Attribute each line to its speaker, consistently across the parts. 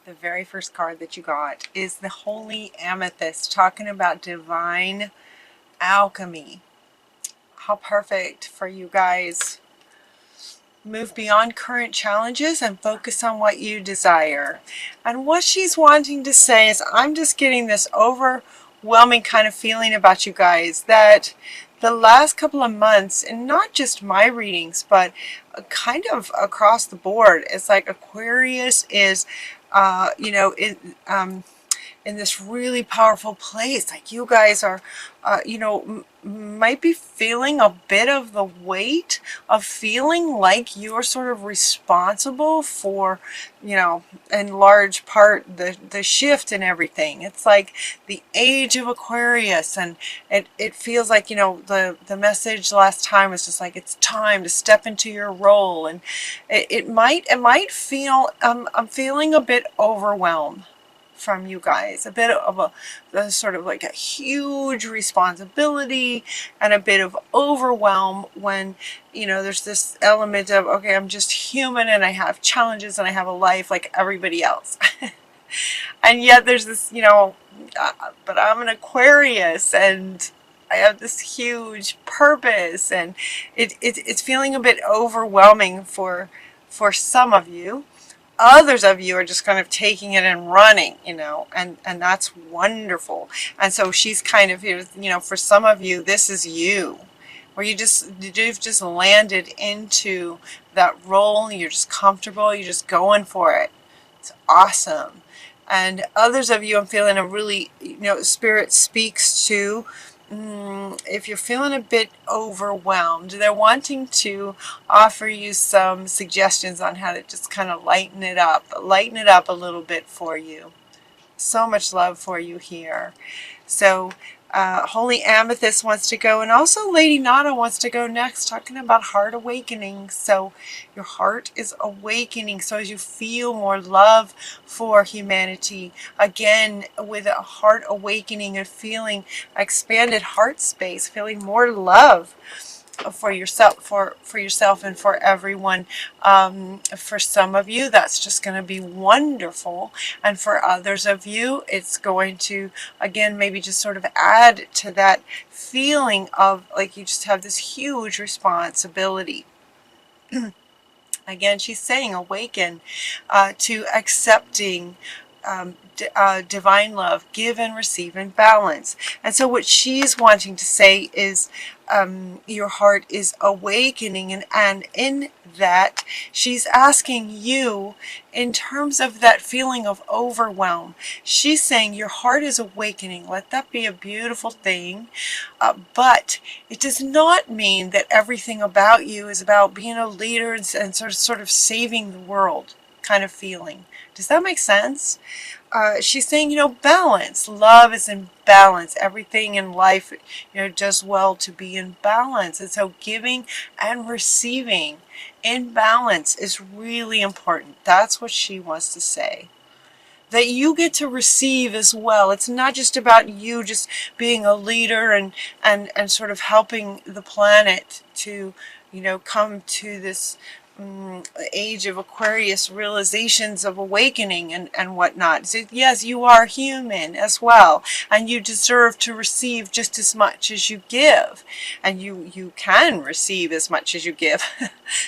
Speaker 1: The very first card that you got is the Holy Amethyst, talking about divine alchemy. How perfect for you guys. Move beyond current challenges and focus on what you desire. And what she's wanting to say is, I'm just getting this overwhelming kind of feeling about you guys, that the last couple of months, and not just my readings, but kind of across the board, it's like Aquarius is, in this really powerful place. Like you guys are, might be feeling a bit of the weight of feeling like you're sort of responsible for, in large part, the shift and everything. It's like the age of Aquarius, and it feels like, the message last time was just like, it's time to step into your role. And it might feel, I'm feeling a bit overwhelmed from you guys, a bit of a sort of like a huge responsibility and a bit of overwhelm when, there's this element of, okay, I'm just human and I have challenges and I have a life like everybody else. And yet there's this, but I'm an Aquarius and I have this huge purpose, and it's feeling a bit overwhelming for some of you. Others of you are just kind of taking it and running, and that's wonderful. And so she's kind of here, for some of you, this is you, where you've just landed into that role, and you're just comfortable, you're just going for it. It's awesome. And others of you, I'm feeling a really, Spirit speaks to, if you're feeling a bit overwhelmed, they're wanting to offer you some suggestions on how to just kind of lighten it up a little bit for you. So much love for you here. So Holy Amethyst wants to go, and also Lady Nada wants to go next, talking about heart awakening. So your heart is awakening, so as you feel more love for humanity, again with a heart awakening and feeling expanded heart space, feeling more love for yourself and for everyone. For some of you, that's just going to be wonderful, and for others of you, it's going to, again, maybe just sort of add to that feeling of like you just have this huge responsibility. Again, she's saying awaken to accepting divine love, give and receive in balance. And so what she's wanting to say is your heart is awakening, and in that she's asking you, in terms of that feeling of overwhelm, she's saying your heart is awakening. Let that be a beautiful thing, but it does not mean that everything about you is about being a leader and sort of saving the world kind of feeling. Does that make sense? She's saying, balance. Love is in balance. Everything in life, does well to be in balance. And so giving and receiving in balance is really important. That's what she wants to say. That you get to receive as well. It's not just about you just being a leader and sort of helping the planet to, come to this age of Aquarius realizations of awakening and whatnot. So yes, you are human as well, and you deserve to receive just as much as you give, and you can receive as much as you give.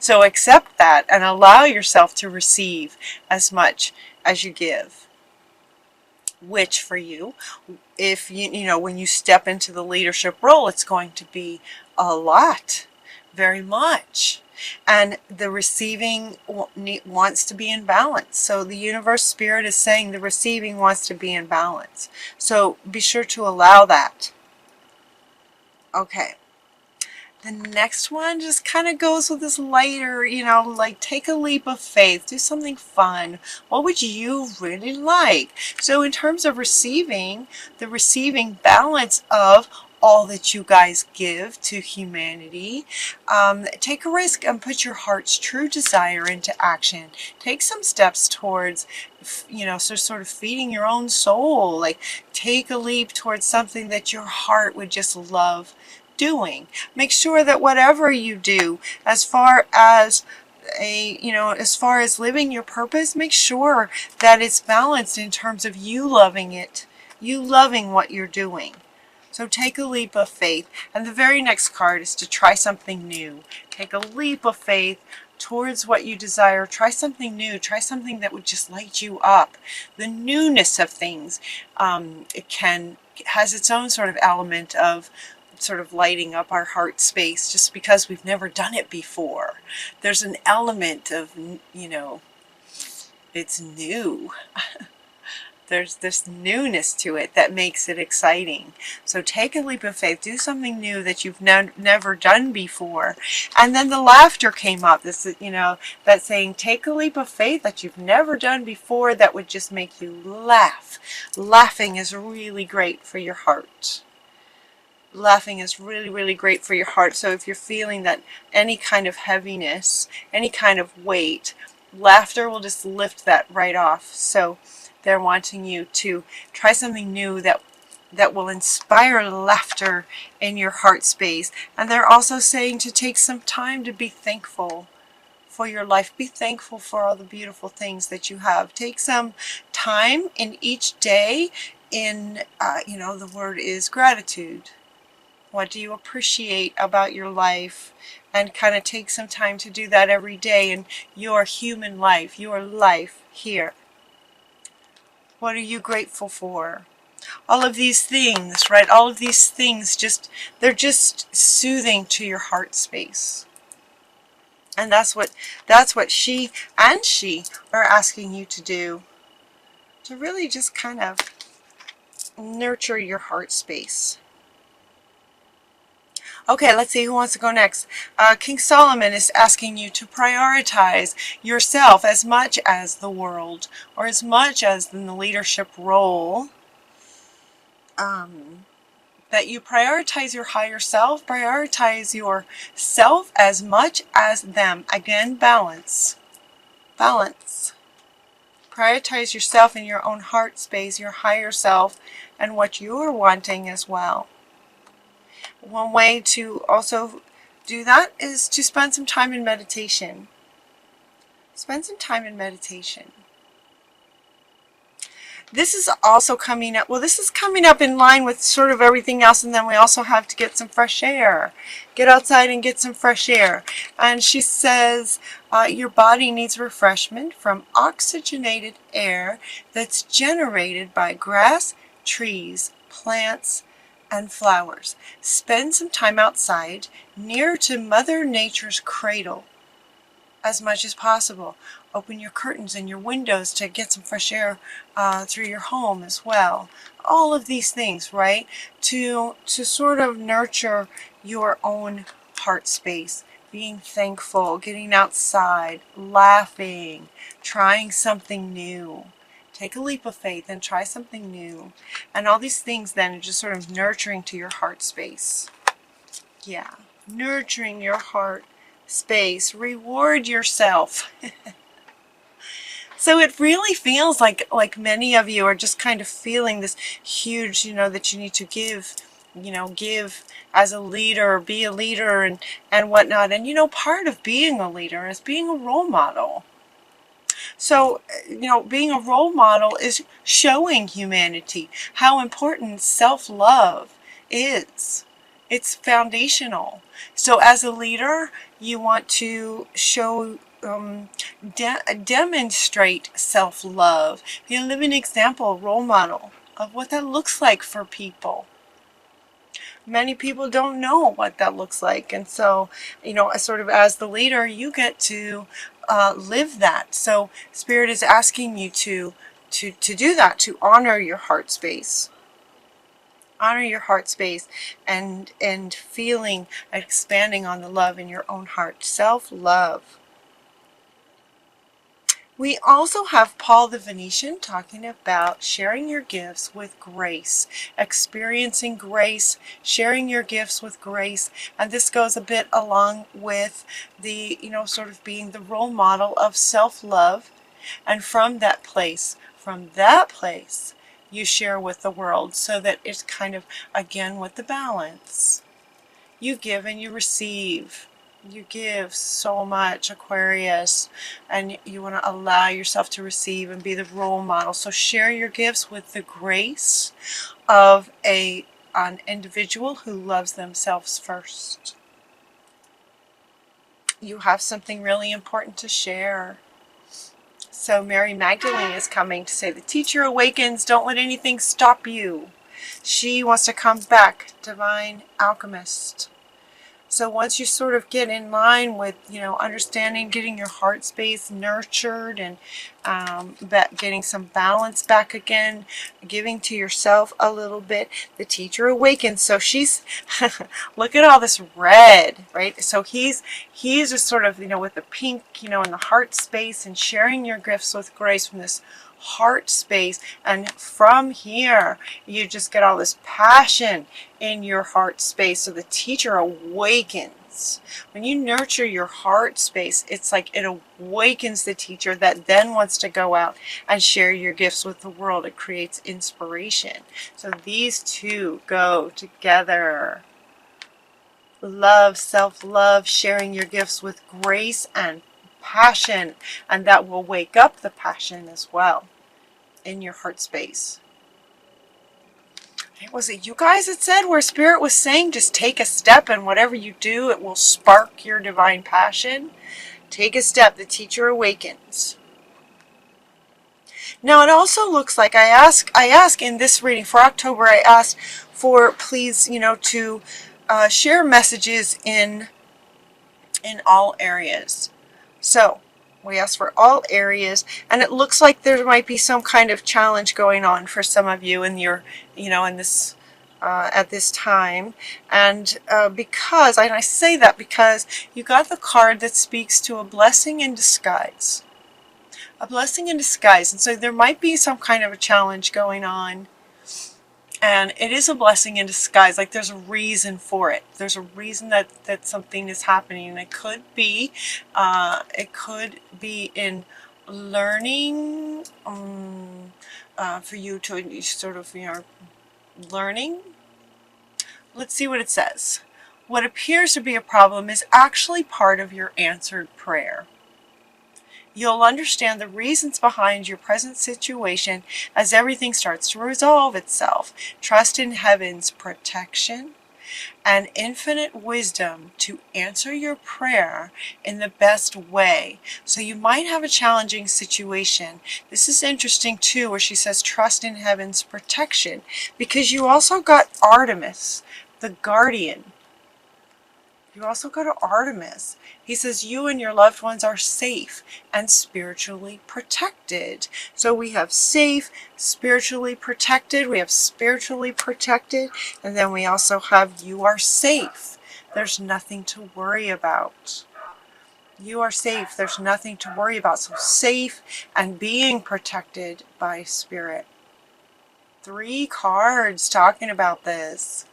Speaker 1: So accept that and allow yourself to receive as much as you give. Which for you, if when you step into the leadership role, it's going to be a lot, very much. And the receiving wants to be in balance. So the universe spirit is saying the receiving wants to be in balance. So be sure to allow that. Okay. The next one just kind of goes with this lighter, like take a leap of faith, do something fun. What would you really like? So in terms of receiving, the receiving balance of all that you guys give to humanity, take a risk and put your heart's true desire into action. Take some steps towards, sort of feeding your own soul. Like take a leap towards something that your heart would just love doing. Make sure that whatever you do, as far as as far as living your purpose, make sure that it's balanced in terms of you loving it, you loving what you're doing. So take a leap of faith. And the very next card is to try something new. Take a leap of faith towards what you desire. Try something new. Try something that would just light you up. The newness of things has its own sort of element of sort of lighting up our heart space just because we've never done it before. There's an element of, it's new. There's this newness to it that makes it exciting. So take a leap of faith. Do something new that you've never done before. And then the laughter came up. This is, that saying, take a leap of faith that you've never done before that would just make you laugh. Laughing is really great for your heart. Laughing is really, really great for your heart. So if you're feeling that any kind of heaviness, any kind of weight, laughter will just lift that right off. So they're wanting you to try something new that will inspire laughter in your heart space. And they're also saying to take some time to be thankful for your life. Be thankful for all the beautiful things that you have. Take some time in each day in, the word is gratitude. What do you appreciate about your life? And kind of take some time to do that every day in your human life, your life here. What are you grateful for? All of these things, right? All of these things they're just soothing to your heart space. And that's what she are asking you to do. To really just kind of nurture your heart space. Okay, let's see who wants to go next. King Solomon is asking you to prioritize yourself as much as the world, or as much as in the leadership role. That you prioritize your higher self, prioritize yourself as much as them. Again, balance. Balance. Prioritize yourself in your own heart space, your higher self, and what you're wanting as well. One way to also do that is to spend some time in meditation. Spend some time in meditation. This is also coming up, this is coming up in line with sort of everything else, and then we also have to get some fresh air. Get outside and get some fresh air. And she says your body needs refreshment from oxygenated air that's generated by grass, trees, plants, and flowers. Spend some time outside near to Mother Nature's cradle as much as possible. Open your curtains and your windows to get some fresh air through your home as well. All of these things, right? To sort of nurture your own heart space. Being thankful, getting outside, laughing, trying something new. Take a leap of faith and try something new. And all these things then are just sort of nurturing to your heart space. Yeah, nurturing your heart space. Reward yourself. So it really feels like many of you are just kind of feeling this huge, that you need to give, give as a leader, be a leader and whatnot. And, part of being a leader is being a role model. So, being a role model is showing humanity how important self-love is. It's foundational. So as a leader, you want to show, demonstrate self-love. Be a living example, role model of what that looks like for people. Many people don't know what that looks like. And so, sort of as the leader, you get to live that. So Spirit is asking you to do that, to honor your heart space. Honor your heart space and feeling, expanding on the love in your own heart. Self-love. We also have Paul the Venetian talking about sharing your gifts with grace, experiencing grace, sharing your gifts with grace. And this goes a bit along with the, sort of being the role model of self-love. And from that place, you share with the world so that it's kind of, again, with the balance. You give and you receive. You give so much, Aquarius, and you want to allow yourself to receive and be the role model. So share your gifts with the grace of an individual who loves themselves first. You have something really important to share. So Mary Magdalene is coming to say, the teacher awakens, don't let anything stop you. She wants to come back, divine alchemist. So once you sort of get in line with, understanding, getting your heart space nurtured and getting some balance back again, giving to yourself a little bit, the teacher awakens. So she's, look at all this red, right? So he's just sort of, with the pink, in the heart space and sharing your gifts with grace from this heart space, and from here you just get all this passion in your heart space. So the teacher awakens. When you nurture your heart space, it's like it awakens the teacher that then wants to go out and share your gifts with the world. It creates inspiration. So these two go together. Love, self-love, sharing your gifts with grace and passion, and that will wake up the passion as well in your heart space. Was it you guys that said where Spirit was saying just take a step, and whatever you do, it will spark your divine passion? Take a step. The teacher awakens. Now it also looks like I ask in this reading for October, I asked for please, to share messages in all areas. So we asked for all areas, and it looks like there might be some kind of challenge going on for some of you in your, in this, at this time. And because, and I say that because you got the card that speaks to a blessing in disguise. A blessing in disguise. And so there might be some kind of a challenge going on. And it is a blessing in disguise. Like there's a reason for it. There's a reason that something is happening. And it could be in learning, for you to sort of, learning. Let's see what it says. What appears to be a problem is actually part of your answered prayer. You'll understand the reasons behind your present situation as everything starts to resolve itself. Trust in heaven's protection and infinite wisdom to answer your prayer in the best way. So you might have a challenging situation. This is interesting too, where she says trust in heaven's protection, because you also got Artemis, the guardian. You also go to Artemis. He says you and your loved ones are safe and spiritually protected. So we have safe, spiritually protected. We have spiritually protected. And then we also have you are safe. There's nothing to worry about. You are safe. There's nothing to worry about. So safe and being protected by Spirit. 3 cards talking about this.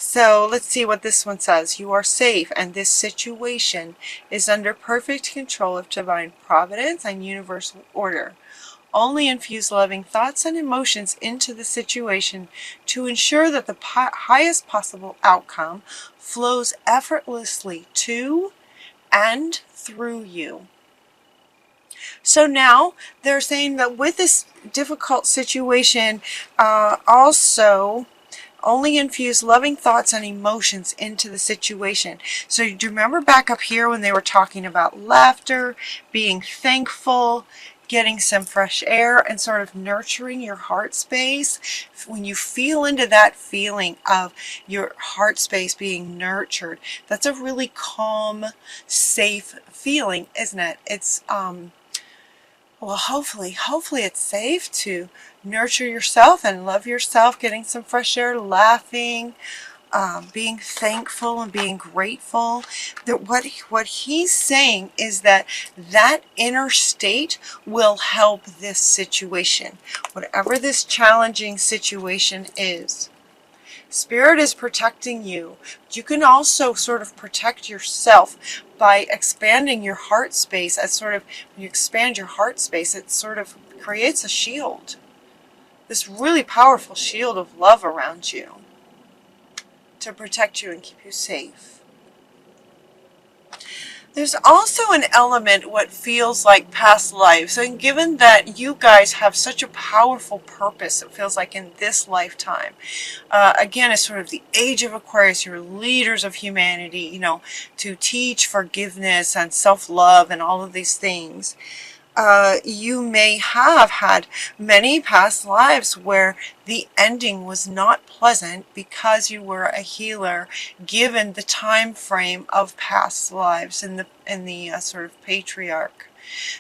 Speaker 1: So let's see what this one says. You are safe, and this situation is under perfect control of divine providence and universal order. Only infuse loving thoughts and emotions into the situation to ensure that the highest possible outcome flows effortlessly to and through you. So now they're saying that with this difficult situation, also only infuse loving thoughts and emotions into the situation. So do you remember back up here when they were talking about laughter, being thankful, getting some fresh air, and sort of nurturing your heart space? When you feel into that feeling of your heart space being nurtured, that's a really calm, safe feeling, isn't it? It's well, hopefully it's safe to nurture yourself and love yourself, getting some fresh air, laughing, being thankful and being grateful. That what he's saying is that inner state will help this situation, whatever this challenging situation is. Spirit is protecting you. You can also sort of protect yourself by expanding your heart space. As sort of, when you expand your heart space, it sort of creates a shield. This really powerful shield of love around you to protect you and keep you safe. There's also an element what feels like past lives, and given that you guys have such a powerful purpose, it feels like in this lifetime. Again, it's sort of the age of Aquarius. You're leaders of humanity, you know, to teach forgiveness and self-love and all of these things. You may have had many past lives where the ending was not pleasant because you were a healer, given the time frame of past lives in the sort of patriarch.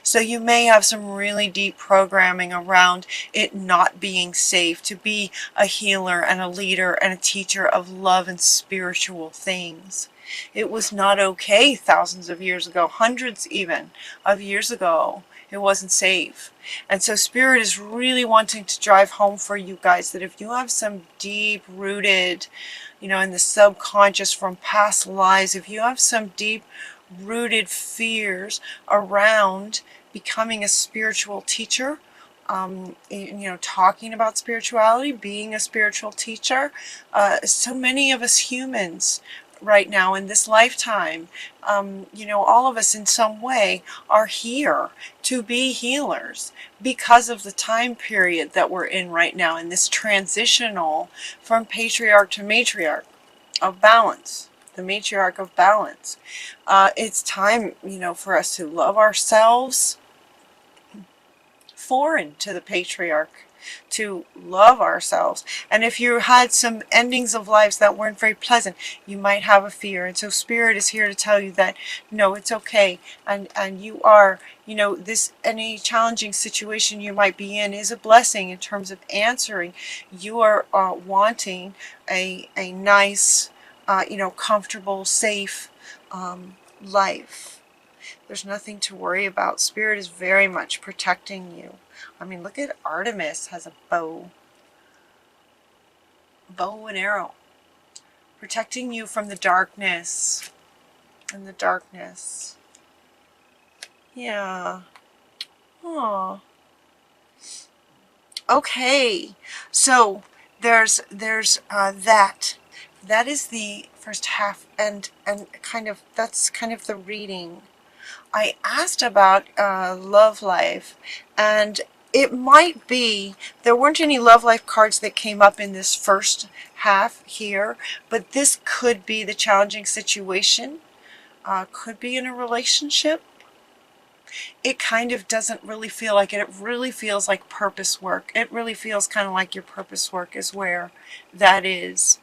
Speaker 1: So you may have some really deep programming around it not being safe to be a healer and a leader and a teacher of love and spiritual things. It was not okay thousands of years ago, hundreds even of years ago. It wasn't safe. And so Spirit is really wanting to drive home for you guys that if you have some deep rooted, you know, in the subconscious from past lives, if you have some deep rooted fears around becoming a spiritual teacher, you know, talking about spirituality, being a spiritual teacher, so many of us humans right now in this lifetime, you know, all of us in some way are here to be healers because of the time period that we're in right now, in this transitional from patriarch to matriarch of balance, the matriarch of balance. It's time, you know, for us to love ourselves, foreign to the patriarch, to love ourselves. And if you had some endings of lives that weren't very pleasant, you might have a fear. And so Spirit is here to tell you that no, it's okay. And you are, you know, this, any challenging situation you might be in is a blessing in terms of answering. You are wanting a nice, you know, comfortable, safe life. There's nothing to worry about. Spirit is very much protecting you. I mean, look at Artemis has a bow and arrow, protecting you from the darkness. And the darkness. Yeah. Oh. Okay. So there's that. That is the first half, and kind of that's kind of the reading. I asked about love life, and it might be there weren't any love life cards that came up in this first half here, but this could be the challenging situation, could be in a relationship. It kind of doesn't really feel like it. It really feels like purpose work. It really feels kind of like your purpose work is where that is.